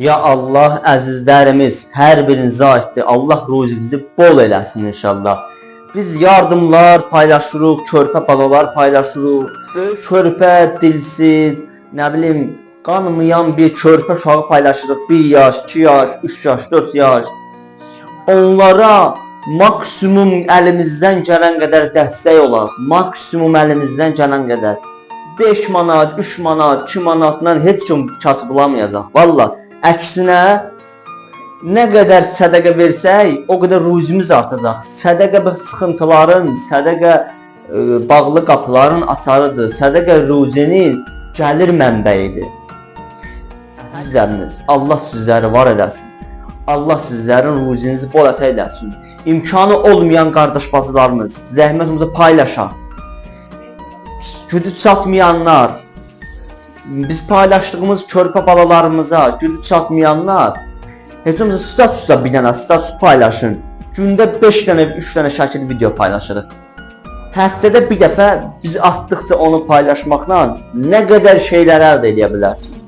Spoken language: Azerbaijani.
Ya Allah, əzizlərimiz hər birinizə aiddir. Allah ruzinizi bol eləsin inşallah. Biz yardımlar paylaşırıq, körpə balalar paylaşırıq. Böyük körpə, dilsiz, nə bilim, qanmayan bir körpə uşağı paylaşırıq. 1 yaş, 2 yaş, 3 yaş, 4 yaş. Onlara maksimum əlimizdən gələn qədər dəstək olaq. Maksimum əlimizdən gələn qədər. 5 manat, 3 manat, 2 manatla heç kim kasıb bulamayacaq. Vallahi əksinə nə qədər sədaqə versək, o qədər ruzimiz artacaq. Sədaqə sıxıntıların, sədaqə bağlı qapıların açarıdır. Sədaqə ruzinin gəlir mənbəyidir. Əzizlərimiz, Allah sizləri var eləsin. Allah sizlərin ruzinizi bol ətə eləsin. İmkanı olmayan qardaş bacılarımız, zəhmətimizi paylaşaq. Gücü çatmayanlar, biz paylaşdığımız körpə balalarımıza gücü çatmayanlar heç olmasa statusda bir dənə status paylaşın. Gündə 5 dənə, 3 dənə şəkil video paylaşırıq. Həftədə bir dəfə biz atdıqca onu paylaşmaqla nə qədər şeylər əldə edə bilərsiniz.